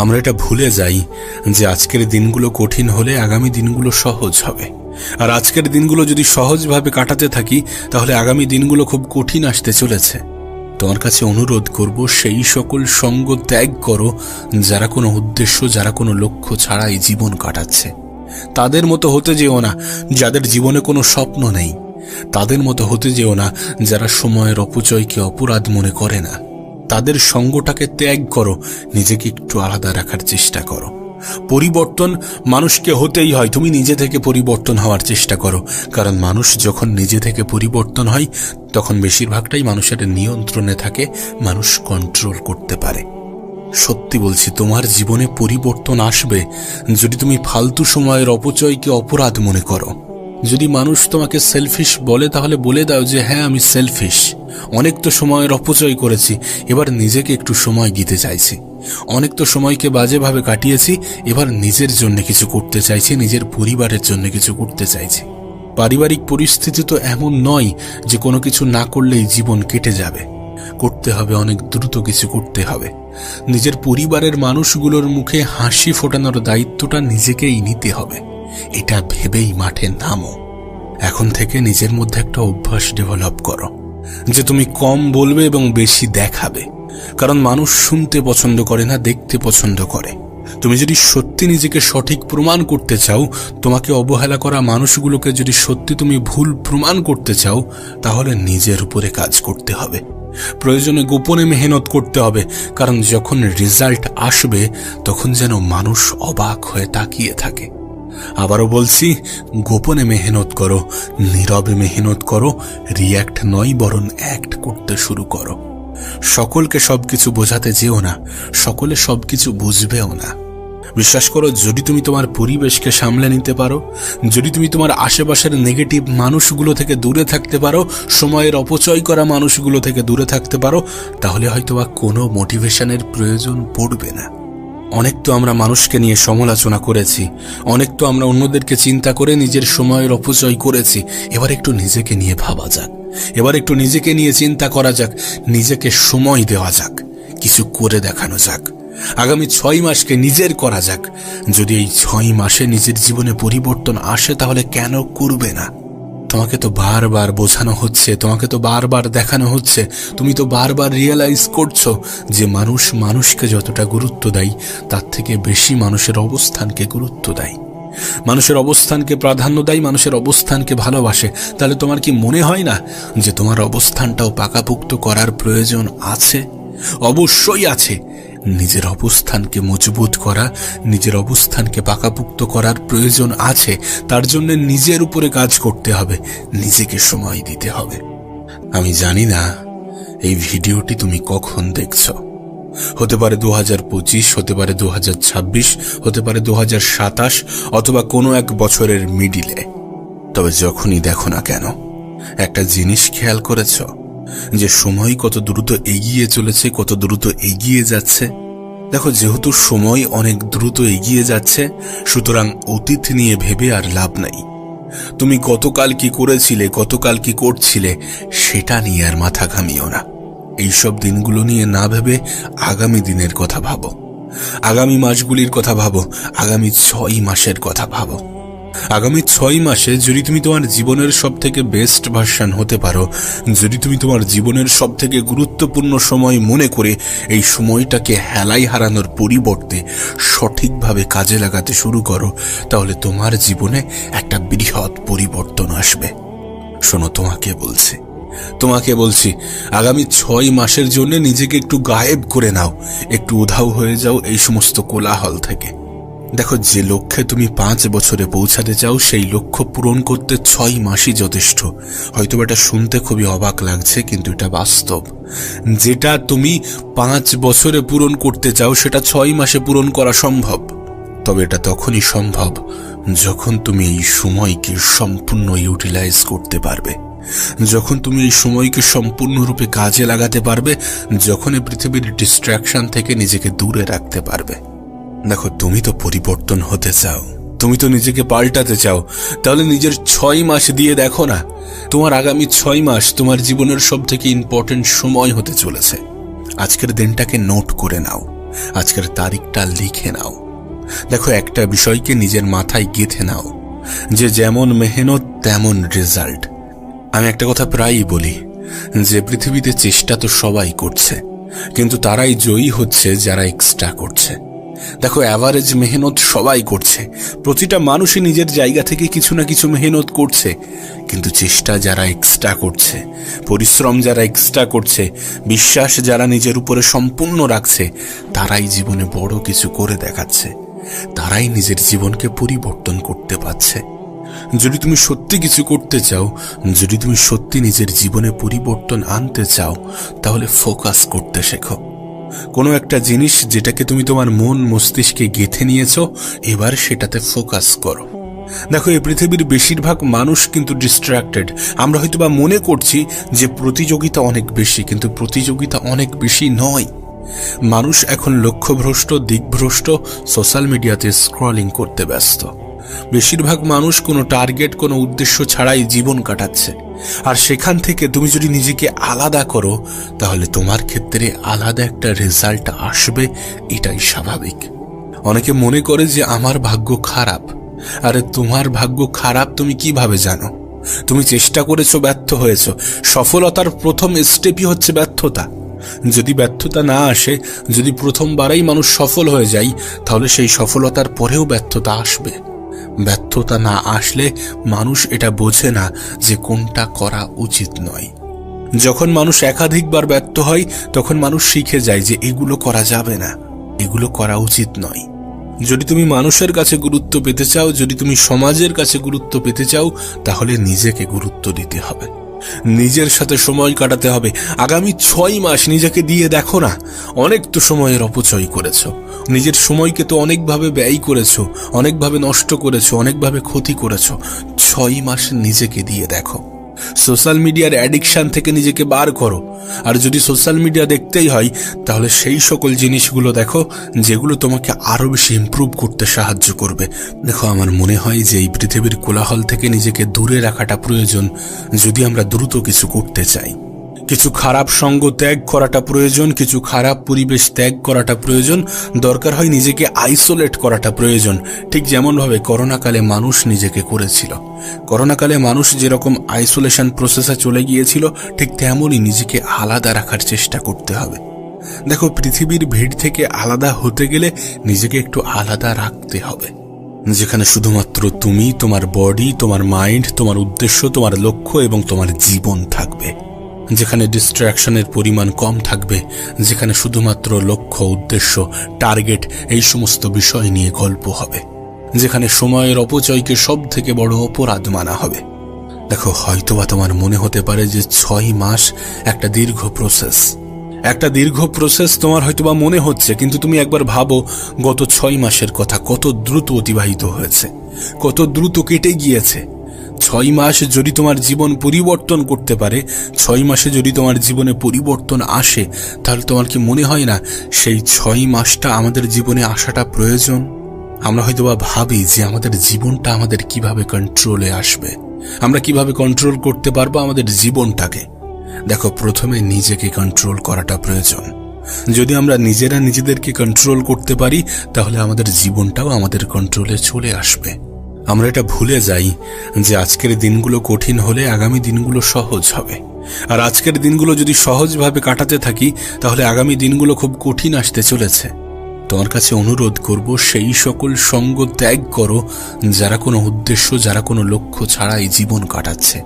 আমরা এটা ভুলে যাই যে আজকের দিনগুলো কঠিন হলে আগামী দিনগুলো সহজ হবে, আর আজকের দিনগুলো যদি সহজভাবে কাটাতে থাকি তাহলে আগামী দিনগুলো খুব কঠিন আসতে চলেছে। তোমার কাছে অনুরোধ করব, সেই সকল সঙ্গ ত্যাগ করো যারা কোনো উদ্দেশ্য, যারা কোনো লক্ষ্য ছাড়াই জীবন কাটাচ্ছে। তাদের মতো হতে যেও না যাদের জীবনে কোনো স্বপ্ন নেই। তাদের মতো হতে যেও না যারা সময়ের অপচয়কে অপরাধ মনে করে না। তাদের সঙ্গটাকে ত্যাগ করো, নিজেকে একটু আলাদা রাখার চেষ্টা করো। পরিবর্তন মানুষকে হতেই হয়, তুমি নিজে থেকে পরিবর্তন হওয়ার চেষ্টা করো। কারণ মানুষ যখন নিজে থেকে পরিবর্তন হয় তখন বেশিরভাগটাই মানুষের নিয়ন্ত্রণে থাকে, মানুষ কন্ট্রোল করতে পারে। সত্যি বলছি, তোমার জীবনে পরিবর্তন আসবে যদি তুমি ফালতু সময়ের অপচয়কে অপরাধ মনে করো। যদি মানুষ তোমাকে সেলফিশ বলে তাহলে বলে দাও যে হ্যাঁ, আমি সেলফিশ, অনেক তো সময়ের অপচয় করেছি, এবার নিজেকে একটু সময় দিতে চাইছি। অনেক তো সময়কে বাজেভাবে কাটিয়েছি, এবার নিজের জন্য কিছু করতে চাইছি, নিজের পরিবারের জন্য কিছু করতে চাইছি। পারিবারিক পরিস্থিতি তো এমন নয় যে কোনো কিছু না করলেই জীবন কেটে যাবে। করতে হবে, অনেক দ্রুত কিছু করতে হবে। নিজের পরিবারের মানুষগুলোর মুখে হাসি ফোটানোর দায়িত্বটা নিজেকেই নিতে হবে। এটা ভেবেই মাঠে নামো। এখন থেকে নিজের মধ্যে একটা অভ্যাস ডেভেলপ করো যে তুমি কম বলবে এবং বেশি দেখাবে। কারণ মানুষ শুনতে পছন্দ করে না, দেখতে পছন্দ করে। তুমি যদি সত্যি নিজেকে সঠিক প্রমাণ করতে চাও, তোমাকে অবহেলা করা মানুষগুলোকে যদি সত্যি তুমি ভুল প্রমাণ করতে চাও, তাহলে নিজের উপরে কাজ করতে হবে। প্রয়োজনে গোপনে মেহনত করতে হবে, কারণ যখন রেজাল্ট আসবে তখন যেন মানুষ অবাক হয়ে তাকিয়ে থাকে। আবারও বলছি, গোপনে মেহনত করো, নীরবে মেহনত করো, রিয়্যাক্ট নয় বরং অ্যাক্ট করতে শুরু করো। সকলকে সবকিছু বোঝাতে যেও না, সকলে সবকিছু বুঝবেও না। বিশ্বাস করো, যদি তুমি তোমার পরিবেশকে সামলে নিতে পারো, যদি তুমি তোমার আশেপাশের নেগেটিভ মানুষগুলো থেকে দূরে থাকতে পারো, সময়ের অপচয় করা মানুষগুলো থেকে দূরে থাকতে পারো, তাহলে হয়তো কোনো মোটিভেশনের প্রয়োজন পড়বে না। অনেক তো আমরা মানুষকে নিয়ে সমালোচনা করেছি, অনেক তো আমরা অন্যদেরকে চিন্তা করে নিজের সময়ের অপচয় করেছি। এবার একটু নিজেকে নিয়ে ভাবা যাক, এবার একটু নিজেকে নিয়ে চিন্তা করা যাক, নিজেকে সময় দেওয়া যাক, কিছু করে দেখানো যাক। আগামী 6 মাসকে নিজের করা যাক। যদি এই 6 মাসে নিজের জীবনে পরিবর্তন আসে তাহলে কেন করবে না? তোমাকে তো বারবার বোঝানো হচ্ছে, তোমাকে তো বারবার দেখানো হচ্ছে, তুমি তো বারবার রিয়েলাইজ করছো যে মানুষ মানুষকে যতটা গুরুত্ব দেয় তার থেকে বেশি মানুষের অবস্থানকে গুরুত্ব দেয়, মানুষের অবস্থানকে প্রাধান্য দেয়, মানুষের অবস্থানকে ভালোবাসে। তাহলে তোমার কি মনে হয় না যে তোমার অবস্থানটাও পাকাপোক্ত করার প্রয়োজন আছে? অবশ্যই আছে। নিজের অবস্থানকে মজবুত করা, নিজের অবস্থানকে পাকাপোক্ত করার প্রয়োজন আছে। তার জন্য নিজের উপরে কাজ করতে হবে, নিজেকে সময় দিতে হবে। আমি জানি না এই ভিডিওটি তুমি কখন দেখছো, হতে পারে 2025, হতে পারে 2026, হতে পারে 2027, অথবা কোনো এক বছরের মিডিলে। তবে যখনই দেখো না কেন, একটা জিনিস খেয়াল করেছ যে সময় কত দ্রুত এগিয়ে চলেছে, কত দ্রুত এগিয়ে যাচ্ছে? দেখো, যেহেতু সময় অনেক দ্রুত এগিয়ে যাচ্ছে, সুতরাং অতীত নিয়ে ভেবে আর লাভ নাই। তুমি গতকাল কি করেছিলে, গতকাল কি করছিলে, সেটা নিয়ে আর মাথা ঘামিও না। এইসব দিনগুলো নিয়ে না ভেবে আগামী দিনের কথা ভাবো, আগামী মাসগুলির কথা ভাবো, আগামী 6 মাসের কথা ভাবো। আগামী 6 মাসে যদি তুমি তোমার জীবনের সব থেকে বেস্ট ভার্সন হতে পারো, যদি তুমি তোমার জীবনের সব থেকে গুরুত্বপূর্ণ সময় মনে করে এই সময়টাকে হেলাই হারানোর পরিবর্তে সঠিকভাবে কাজে লাগাতে শুরু করো, তাহলে তোমার জীবনে একটা বৃহৎ পরিবর্তন আসবে। শোনো, তোমাকে বলছি, আগামী 6 মাসের জন্য নিজেকে একটু গায়েব করে নাও, একটু উধাও হয়ে যাও এই সমস্ত কোলাহল থেকে। দেখো, যে লক্ষ্যে তুমি 5 বছরে পৌঁছাতে চাও, সেই লক্ষ্য পূরণ করতে 6 মাসই যথেষ্ট। হয়তো এটা শুনতে খুবই অবাক লাগছে, কিন্তু এটা বাস্তব। যেটা তুমি 5 বছরে পূরণ করতে চাও সেটা 6 মাসে পূরণ করা সম্ভব। তবে এটা তখনই সম্ভব যখন তুমি এই সময়কে সম্পূর্ণ ইউটিলাইজ করতে পারবে, যখন তুমি এই সময়কে সম্পূর্ণরূপে কাজে লাগাতে পারবে, যখন এই পৃথিবীর ডিস্ট্রাকশন থেকে নিজেকে দূরে রাখতে পারবে। দেখো, তুমি তো পরিবর্তন হতে চাও, তুমি তো নিজেকে পাল্টাতে চাও, তাহলে নিজের 6 মাস দিয়ে দেখো না। তোমার আগামী 6 মাস তোমার জীবনের সব থেকে ইম্পর্টেন্ট সময় হতে চলেছে। আজকের দিনটাকে নোট করে নাও, আজকের তারিখটা লিখে নাও। দেখো, একটা বিষয়কে নিজের মাথায় গেঁথে নাও যে যেমন মেহনত তেমন রেজাল্ট। আমি একটা কথা প্রায়ই বলি যে পৃথিবীতে চেষ্টা তো সবাই করছে, কিন্তু তারাই জয়ী হচ্ছে যারা এক্সট্রা করছে। দেখো, অ্যাভারেজ মেহনত সবাই করছে, প্রতিটা মানুষই নিজের জায়গা থেকে কিছু না কিছু মেহনত করছে, কিন্তু চেষ্টা যারা এক্সট্রা করছে, পরিশ্রম যারা এক্সট্রা করছে, বিশ্বাস যারা নিজের উপরে সম্পূর্ণ রাখছে, তারাই জীবনে বড় কিছু করে দেখাচ্ছে, তারাই নিজের জীবনকে পরিবর্তন করতে পারছে। যদি তুমি সত্যি কিছু করতে চাও, যদি তুমি সত্যি নিজের জীবনে পরিবর্তন আনতে চাও, তাহলে ফোকাস করতে শেখো। কোনো একটা জিনিস যেটাকে তুমি তোমার মন মস্তিষ্কে গেঁথে নিয়েছ, এবার সেটাতে ফোকাস করো। দেখো, এই পৃথিবীর বেশিরভাগ মানুষ কিন্তু ডিস্ট্রাক্টেড। আমরা হয়তোবা মনে করছি যে প্রতিযোগিতা অনেক বেশি, কিন্তু প্রতিযোগিতা অনেক বেশি নয়। মানুষ এখন লক্ষ্যভ্রষ্ট, দিকভ্রষ্ট, সোশ্যাল মিডিয়াতে স্ক্রলিং করতে ব্যস্ত। বেশিরভাগ মানুষ কোনো টার্গেট, কোনো উদ্দেশ্য ছাড়াই জীবন কাটাচ্ছে। আর সেখান থেকে তুমি যদি নিজেকে আলাদা করো, তাহলে তোমার ক্ষেত্রে আলাদা একটা রেজাল্ট আসবে, এটাই স্বাভাবিক। অনেকে মনে করে যে আমার ভাগ্য খারাপ। আরে তোমার ভাগ্য খারাপ তুমি কিভাবে জানো? তুমি চেষ্টা করেছো, ব্যর্থ হয়েছো। সফলতার প্রথম স্টেপই হচ্ছে ব্যর্থতা। যদি ব্যর্থতা না আসে, যদি প্রথমবারেই মানুষ সফল হয়ে যায়, তাহলে সেই সফলতার পরেও ব্যর্থতা আসবে। ব্যর্থতা না আসলে মানুষ এটা বোঝে না যে কোনটা করা উচিত নয়। যখন মানুষ একাধিকবার ব্যর্থ হয়, তখন মানুষ শিখে যায় যে এগুলো করা যাবে না, এগুলো করা উচিত নয়। যদি তুমি মানুষের কাছে গুরুত্ব পেতে চাও, যদি তুমি সমাজের কাছে গুরুত্ব পেতে চাও, তাহলে নিজেকে গুরুত্ব দিতে হবে, নিজের সাথে সময় কাটাতে হবে। আগামী 6 মাস নিজেকে দিয়ে দেখো না, অনেক তো সময়ের অপচয় করেছো, নিজের সময়কে তো অনেকভাবে ব্যয় করেছো, অনেকভাবে নষ্ট করেছো, অনেকভাবে ক্ষতি করেছো। 6 মাস নিজেকে দিয়ে দেখো। সোশ্যাল মিডিয়ার অ্যাডিকশন থেকে নিজেকে বার করো। আর যদি সোশ্যাল মিডিয়া দেখতেই হয়, তাহলে সেই সকল জিনিসগুলো দেখো যেগুলো তোমাকে আরো বেশি ইমপ্রুভ করতে সাহায্য করবে। দেখো, আমার মনে হয় যে এই পৃথিবীর কোলাহল থেকে নিজেকে দূরে রাখাটা প্রয়োজন যদি আমরা দ্রুত কিছু করতে চাই। কিছু খারাপ সঙ্গ ত্যাগ করাটা প্রয়োজন, কিছু খারাপ পরিবেশ ত্যাগ করাটা প্রয়োজন, দরকার হয় নিজেকে আইসোলেট করাটা প্রয়োজন। ঠিক যেমনভাবে করোনাকালে মানুষ নিজেকে করেছিল। করোনাকালে মানুষ যেরকম আইসোলেশন প্রসেসে চলে গিয়েছিল, ঠিক তেমনই নিজেকে আলাদা রাখার চেষ্টা করতে হবে। দেখো, পৃথিবীর ভিড় থেকে আলাদা হতে গেলে নিজেকে একটু আলাদা রাখতে হবে, যেখানে শুধুমাত্র তুমি, তোমার বডি, তোমার মাইন্ড, তোমার উদ্দেশ্য, তোমার লক্ষ্য এবং তোমার জীবন থাকবে। যেখানে ডিস্ট্রাকশনের পরিমাণ কম থাকবে, যেখানে শুধুমাত্র লক্ষ্য, উদ্দেশ্য, টার্গেট এই সমস্ত বিষয় নিয়ে গল্প হবে, যেখানে সময়ের অপচয়কে সব থেকে বড় অপরাধ মানা হবে। দেখো, হয়তোবা তোমার মনে হতে পারে যে 6 মাস একটা দীর্ঘ প্রসেস, একটা দীর্ঘ প্রসেস তোমার হয়তোবা মনে হচ্ছে, কিন্তু তুমি একবার ভাবো গত 6 মাসের কথা, কত দ্রুত অতিবাহিত হয়েছে, কত দ্রুত কেটে গিয়েছে। 6 মাস যদি তোমার জীবন পরিবর্তন করতে পারে, 6 মাসে যদি তোমার জীবনে পরিবর্তন আসে, তাহলে তোমার কি মনে হয় না সেই 6 মাসটা আমাদের জীবনে আসাটা প্রয়োজন? আমরা হয়তোবা ভাবি যে আমাদের জীবনটা আমাদের কিভাবে কন্ট্রোলে আসবে, আমরা কিভাবে কন্ট্রোল করতে পারবো আমাদের জীবনটাকে। দেখো, প্রথমে নিজেকে কন্ট্রোল করাটা প্রয়োজন। যদি আমরা নিজেরা নিজেদেরকে কন্ট্রোল করতে পারি, তাহলে আমাদের জীবনটাও আমাদের কন্ট্রোলে চলে আসবে। আমরা এটা ভুলে যাই যে আজকের দিনগুলো কঠিন হলে আগামী দিনগুলো সহজ হবে। আর আজকের দিনগুলো যদি সহজভাবে কাটাতে থাকি, তাহলে আগামী দিনগুলো খুব কঠিন আসতে চলেছে। তোমার কাছে অনুরোধ করব, সেই সকল সঙ্গ ত্যাগ করো যারা কোনো উদ্দেশ্য, যারা কোনো লক্ষ্য ছাড়াই জীবন কাটাচ্ছে।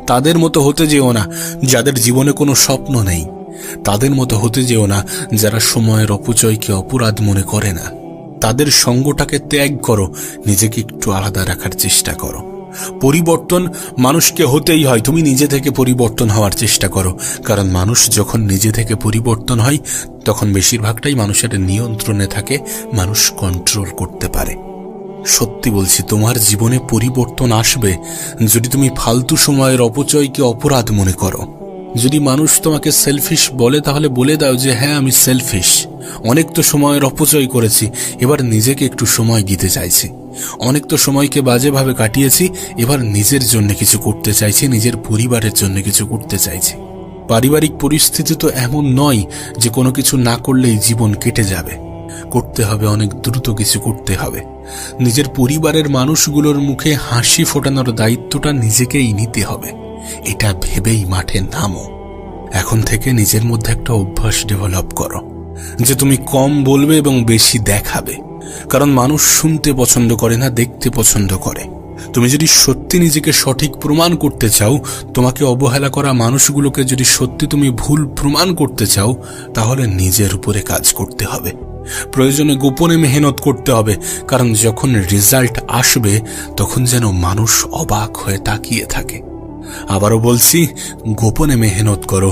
তাদের মতো হতে যেও না যাদের জীবনে কোনো স্বপ্ন নেই। তাদের মতো হতে যেও না যারা সময়ের অপচয়কে অপরাধ মনে করে না। তাদের সঙ্গটাকে ত্যাগ করো, নিজেকে একটু আলাদা রাখার চেষ্টা করো। পরিবর্তন মানুষকে হতেই হয়, তুমি নিজে থেকে পরিবর্তন হওয়ার চেষ্টা করো। কারণ মানুষ যখন নিজে থেকে পরিবর্তন হয়, তখন বেশিরভাগটাই মানুষের নিয়ন্ত্রণে থাকে, মানুষ কন্ট্রোল করতে পারে। সত্যি বলছি, তোমার জীবনে পরিবর্তন আসবে যদি তুমি ফালতু সময়ের অপচয়কে অপরাধ মনে করো। যদি মানুষ তোমাকে সেলফিশ বলে, তাহলে বলে দাও যে হ্যাঁ, আমি সেলফিশ, অনেক তো সময়ের অপচয় করেছি, এবার নিজেকে একটু সময় দিতে চাইছি। অনেক তো সময়কে বাজেভাবে কাটিয়েছি, এবার নিজের জন্য কিছু করতে চাইছি, নিজের পরিবারের জন্য কিছু করতে চাইছি। পারিবারিক পরিস্থিতি তো এমন নয় যে কোনো কিছু না করলেই জীবন কেটে যাবে। করতে হবে, অনেক দ্রুত কিছু করতে হবে। নিজের পরিবারের মানুষগুলোর মুখে হাসি ফোটানোর দায়িত্বটা নিজেকেই নিতে হবে। এটা ভেবেই মাঠে নামো। এখন থেকে নিজের মধ্যে একটা অভ্যাস ডেভেলপ করো যে তুমি কম বলবে এবং বেশি দেখাবে। কারণ মানুষ শুনতে পছন্দ করে না, দেখতে পছন্দ করে। তুমি যদি সত্যি নিজেকে সঠিক প্রমাণ করতে চাও, তোমাকে অবহেলা করা মানুষগুলোকে যদি সত্যি তুমি ভুল প্রমাণ করতে চাও, তাহলে নিজের উপরে কাজ করতে হবে। প্রয়োজনে গোপনে মেহনত করতে হবে, কারণ যখন রেজাল্ট আসবে তখন যেন মানুষ অবাক হয়ে তাকিয়ে থাকে। আবারও বলছি, গোপনে মেহনত করো,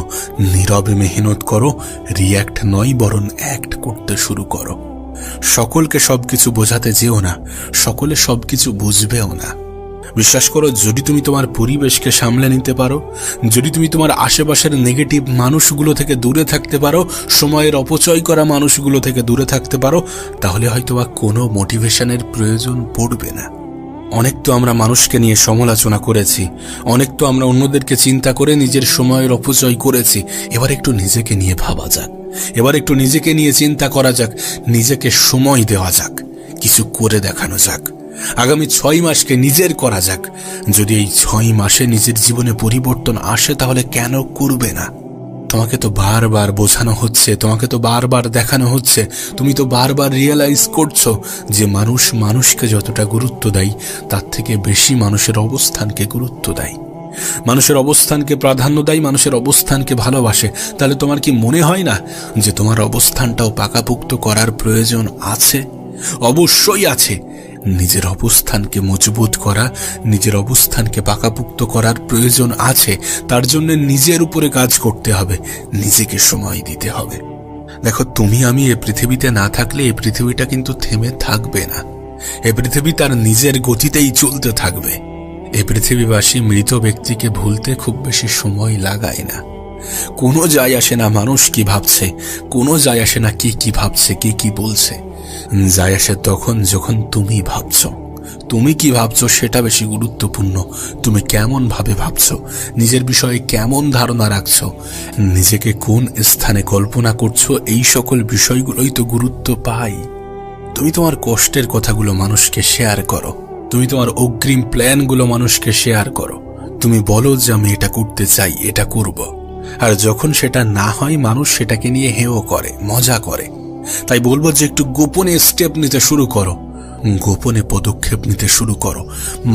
নীরবে মেহনত করো, রিয়্যাক্ট নয় বরং অ্যাক্ট করতে শুরু করো। সকলকে সবকিছু বোঝাতে যেও না, সকলে সবকিছু বুঝবেও না। বিশ্বাস করো, যদি তুমি তোমার পরিবেশকে সামলে নিতে পারো, যদি তুমি তোমার আশেপাশের নেগেটিভ মানুষগুলো থেকে দূরে থাকতে পারো, সময়ের অপচয় করা মানুষগুলো থেকে দূরে থাকতে পারো, তাহলে হয়তো কোনো মোটিভেশনের প্রয়োজন পড়বে না। অনেক তো আমরা মানুষকে নিয়ে সমালোচনা করেছি, অনেক তো আমরা অন্যদেরকে চিন্তা করে নিজের সময়ের অপচয় করেছি। এবার একটু নিজেকে নিয়ে ভাবা যাক, এবার একটু নিজেকে নিয়ে চিন্তা করা যাক, নিজেকে সময় দেওয়া যাক, কিছু করে দেখানো যাক। আগামী 6 মাসকে নিজের করা যাক। যদি এই 6 মাসে নিজের জীবনে পরিবর্তন আসে, তাহলে কেন করবে না? তোমাকে তো বারবার বোঝানো হচ্ছে, তোমাকে তো বারবার দেখানো হচ্ছে, তুমি তো বারবার রিয়েলাইজ করছো যে মানুষ মানুষকে যতটা গুরুত্ব দেয়, তার থেকে বেশি মানুষের অবস্থানকে গুরুত্ব দেয়, মানুষের অবস্থানকে প্রাধান্য দেয়, মানুষের অবস্থানকে ভালোবাসে। তাহলে তোমার কি মনে হয় না যে তোমার অবস্থানটাও পাকাপোক্ত করার প্রয়োজন আছে? অবশ্যই আছে। নিজের অবস্থানকে মজবুত করা, নিজের অবস্থানকে পাকাপোক্ত করার প্রয়োজন আছে। তার জন্য নিজের উপরে কাজ করতে হবে, নিজেকে সময় দিতে হবে। দেখো, তুমি আমি এ পৃথিবীতে না থাকলে এই পৃথিবীটা কিন্তু থেমে থাকবে না। এ পৃথিবী তার নিজের গতিতেই চলতে থাকবে। এ পৃথিবীবাসী মৃত ব্যক্তিকে ভুলতে খুব বেশি সময় লাগায় না। কোনো যায় আসে না মানুষ কি ভাবছে, কোনো যায় আসে না কে কি ভাবছে, কে কি বলছে। যায় আসে তখন যখন তুমি ভাবছো। তুমি কি ভাবছো সেটা বেশি গুরুত্বপূর্ণ। তুমি কেমন ভাবে ভাবছো, নিজের বিষয়ে কেমন ধারণা রাখছো, নিজেকে কোন স্থানে কল্পনা করছো, এই সকল বিষয়গুলোই তো গুরুত্ব পায়। তুমি তোমার কষ্টের কথাগুলো মানুষকে শেয়ার করো, তুমি তোমার অগ্রিম প্ল্যানগুলো মানুষকে শেয়ার করো। তুমি বলো যে আমি এটা করতে চাই, এটা করব। আর যখন সেটা না হয়, মানুষ সেটাকে নিয়ে হেও করে, মজা করে। তাই বলবো যে একটু গোপনে স্টেপ নিতে শুরু করো, গোপনে পদক্ষেপ নিতে শুরু করো।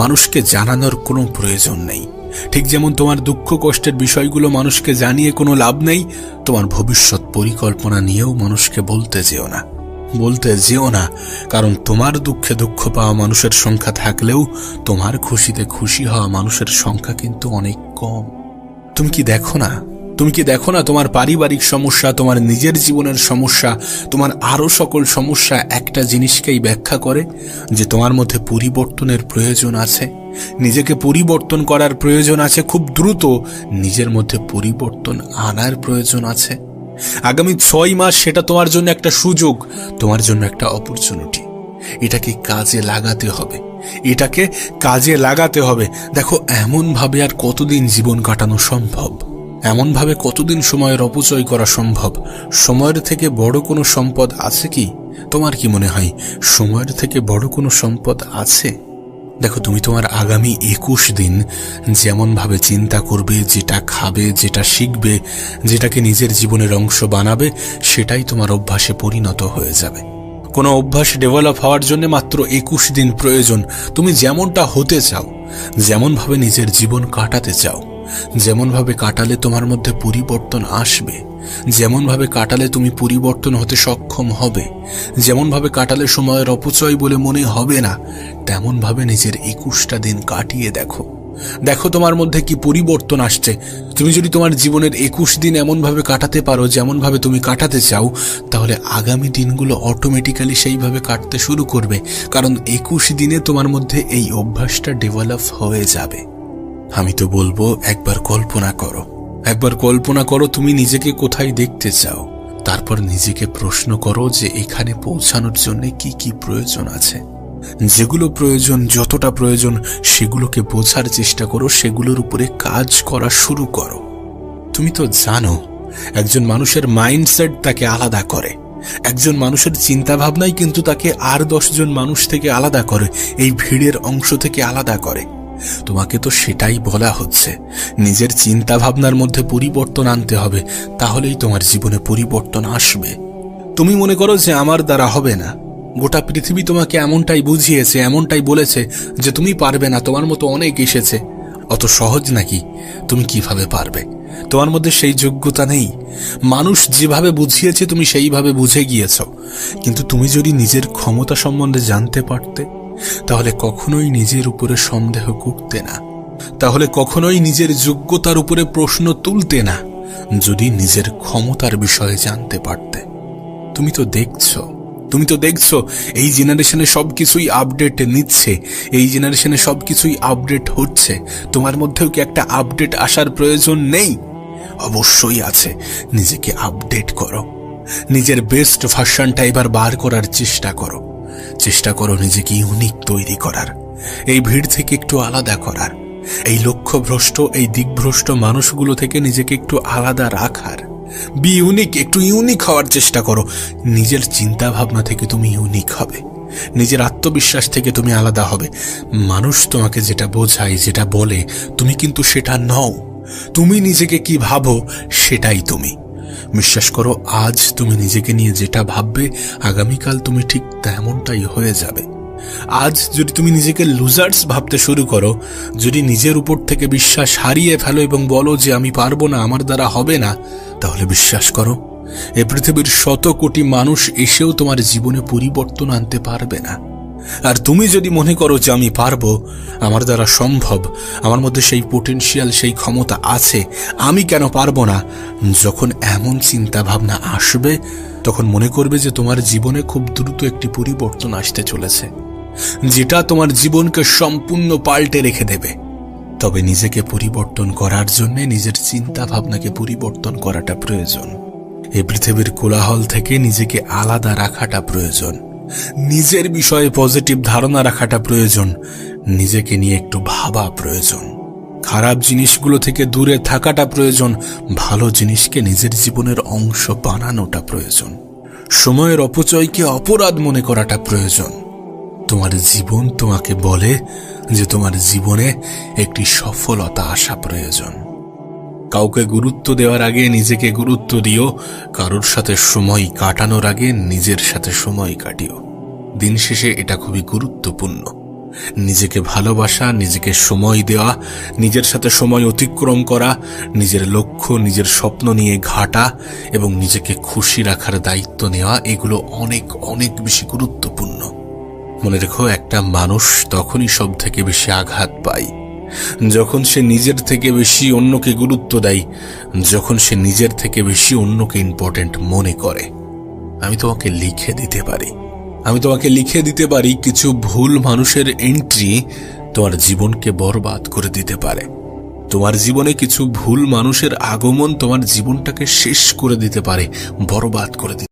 মানুষকে জানানোর কোনো প্রয়োজন নেই। ঠিক যেমন তোমার দুঃখ কষ্টের বিষয়গুলো মানুষকে জানিয়ে কোনো লাভ নেই, তোমার ভবিষ্যৎ পরিকল্পনা নিয়েও মানুষকে বলতে যেও না। কারণ তোমার দুঃখে দুঃখ পাওয়া মানুষের সংখ্যা থাকলেও তোমার খুশিতে খুশি হওয়া মানুষের সংখ্যা কিন্তু অনেক কম। তুমি কি দেখো না তোমার পারিবারিক সমস্যা, তোমার নিজের জীবনের সমস্যা, তোমার আরো সকল সমস্যা একটা জিনিসকেই ব্যাখ্যা করে যে তোমার মধ্যে পরিবর্তনের প্রয়োজন আছে, নিজেকে পরিবর্তন করার প্রয়োজন আছে, খুব দ্রুত নিজের মধ্যে পরিবর্তন আনার প্রয়োজন আছে। আগামী 6 মাস সেটা তোমার জন্য একটা সুযোগ, তোমার জন্য একটা অপরচুনিটি। এটাকে কাজে লাগাতে হবে। দেখো, এমন ভাবে আর কতদিন জীবন কাটানো সম্ভব? এমন ভাবে কতদিন সময়ের অপচয় করা সম্ভব? সময়ের থেকে বড় কোনো সম্পদ আছে কি? তোমার কি মনে হয় সময়ের থেকে বড় কোনো সম্পদ আছে? দেখো, তুমি তোমার আগামী 21 দিন যেমন ভাবে চিন্তা করবে, যেটা খাবে, যেটা শিখবে, যেটাকে নিজের জীবনের অংশ বানাবে, সেটাই তোমার অভ্যাসে পরিণত হয়ে যাবে। কোনো অভ্যাস ডেভেলপ হওয়ার জন্য মাত্র 21 দিন প্রয়োজন। তুমি যেমনটা হতে চাও, যেমন ভাবে নিজের জীবন কাটাতে চাও, যেমন ভাবে কাটালে তোমার মধ্যে পরিবর্তন আসবে, যেমন ভাবে কাটালে তুমি পরিবর্তন হতে সক্ষম হবে, যেমন ভাবে কাটালে সময়ের অপচয় বলে মনে হবে না, তেমন ভাবে নিজের 21টা দিন কাটিয়ে দেখো তোমার মধ্যে কি পরিবর্তন আসছে। তুমি যদি তোমার জীবনের 21 দিন এমন ভাবে কাটাতে পারো যেমন ভাবে তুমি কাটাতে চাও, তাহলে আগামী দিনগুলো অটোমেটিক্যালি সেইভাবে কাটতে শুরু করবে। কারণ 21 দিনে তোমার মধ্যে এই অভ্যাসটা ডেভেলপ হয়ে যাবে। আমি তো বলবো, একবার কল্পনা করো তুমি নিজেকে কোথায় দেখতে চাও। তারপর নিজেকে প্রশ্ন করো যে এখানে পৌঁছানোর জন্য কি কি প্রয়োজন আছে। যেগুলো প্রয়োজন, যতটা প্রয়োজন, সেগুলোকে বোঝার চেষ্টা করো, সেগুলোর উপরে কাজ করা শুরু করো। তুমি তো জানো একজন মানুষের মাইন্ডসেট তাকে আলাদা করে। একজন মানুষের চিন্তা ভাবনাই কিন্তু তাকে আর 10 জন মানুষ থেকে আলাদা করে, এই ভিড়ের অংশ থেকে আলাদা করে। তোমাকে তো সেটাই বলা হচ্ছে, নিজের চিন্তা ভাবনার মধ্যে পরিবর্তন আনতে হবে, তাহলেই তোমার জীবনে পরিবর্তন আসবে। তুমি মনে করো যে আমার দ্বারা হবে না। গোটা পৃথিবী তোমাকে এমনটাই বুঝিয়েছে, এমনটাই বলেছে যে তুমি পারবে না, তোমার মতো অনেক এসেছে। অত সহজ নাকি? তুমি কিভাবে পারবে? তোমার মধ্যে সেই যোগ্যতা নেই। মানুষ যেভাবে বুঝিয়েছে তুমি সেইভাবে বুঝে গিয়েছ। কিন্তু তুমি যদি নিজের ক্ষমতা সম্বন্ধে জানতে পারতে, তাহলে কখনোই নিজের উপরে সন্দেহ করতে না, তাহলে কখনোই নিজের যোগ্যতার উপরে প্রশ্ন তুলতে না। যদি নিজের ক্ষমতার বিষয়ে জানতে পারতে। তুমি তো দেখছো এই জেনারেশনে সবকিছুই আপডেট নিচ্ছে, এই জেনারেশনে সবকিছুই আপডেট হচ্ছে। তোমার মধ্যেও কি একটা আপডেট আসার প্রয়োজন নেই? অবশ্যই আছে। নিজেকে আপডেট করো, নিজের বেস্ট ভার্সনটা এবার বার করার চেষ্টা করো নিজেকে ইউনিক তৈরি করার, এই ভিড় থেকে একটু আলাদা করার, এই লক্ষ্যভ্রষ্ট, এই দিকভ্রষ্ট মানুষগুলো থেকে নিজেকে একটু আলাদা রাখার। বি ইউনিক, একটু ইউনিক হওয়ার চেষ্টা করো। নিজের চিন্তা ভাবনা থেকে তুমি ইউনিক হবে, নিজের আত্মবিশ্বাস থেকে তুমি আলাদা হবে। মানুষ তোমাকে যেটা বোঝায়, যেটা বলে, তুমি কিন্তু সেটা নও। তুমি নিজেকে কি ভাবো সেটাই তুমি। বিশ্বাস করো, আজ তুমি নিজেকে নিয়ে যেটা ভাববে, আগামীকাল তুমি ঠিক তেমনটাই হয়ে যাবে। আজ যদি তুমি নিজেকে লুজার্স ভাবতে শুরু করো, যদি নিজের উপর থেকে বিশ্বাস হারিয়ে ফেলো এবং বলো যে আমি পারবো না, আমার দ্বারা হবে না, তাহলে বিশ্বাস করো, এ পৃথিবীর 100 কোটি মানুষ এসেও তোমার জীবনে পরিবর্তন আনতে পারবে না। আর তুমি যদি মনে করো যে আমি পারবো, আমার দ্বারা সম্ভব, আমার মধ্যে সেই পোটেনশিয়াল, সেই ক্ষমতা আছে, আমি কেন পারবো না, যখন এমন চিন্তা ভাবনা আসবে, তখন মনে করবে যে তোমার জীবনে খুব দ্রুত একটি পরিবর্তন আসতে চলেছে, যেটা তোমার জীবনকে সম্পূর্ণ পাল্টে রেখে দেবে। তবে নিজেকে পরিবর্তন করার জন্য নিজের চিন্তা ভাবনাকে পরিবর্তন করাটা প্রয়োজন। এই পৃথিবীর কোলাহল থেকে নিজেকে আলাদা রাখাটা প্রয়োজন, নিজের বিষয়ে পজিটিভ ধারণা রাখাটা প্রয়োজন, নিজেকে নিয়ে একটু ভাবা প্রয়োজন, খারাপ জিনিসগুলো থেকে দূরে থাকাটা প্রয়োজন, ভালো জিনিসকে নিজের জীবনের অংশ বানানোটা প্রয়োজন, সময়ের অপচয়কে অপরাধ মনে করাটা প্রয়োজন। তোমার জীবন তোমাকে বলে যে তোমার জীবনে একটি সফলতা আসা প্রয়োজন। কাউকে গুরুত্ব দেওয়ার আগে নিজেকে গুরুত্ব দিও, কারোর সাথে সময় কাটানোর আগে নিজের সাথে সময় কাটিও। দিন শেষে এটা খুবই গুরুত্বপূর্ণ। নিজেকে ভালোবাসা, নিজেকে সময় দেওয়া, নিজের সাথে সময় অতিক্রম করা, নিজের লক্ষ্য, নিজের স্বপ্ন নিয়ে ঘাটা এবং নিজেকে খুশি রাখার দায়িত্ব নেওয়া, এগুলো অনেক অনেক বেশি গুরুত্বপূর্ণ। মনে রেখো, একটা মানুষ তখনই সব থেকে বেশি আঘাত পায় যখন সে নিজের থেকে বেশি অন্যকে গুরুত্ব দেয়, যখন সে নিজের থেকে বেশি অন্যকে ইম্পর্টেন্ট মনে করে। আমি তোমাকে লিখে দিতে পারি কিছু ভুল মানুষের এন্ট্রি তোমার জীবনকে বরবাদ করে দিতে পারে। তোমার জীবনে কিছু ভুল মানুষের আগমন তোমার জীবনটাকে শেষ করে দিতে পারে, বরবাদ করে দিতে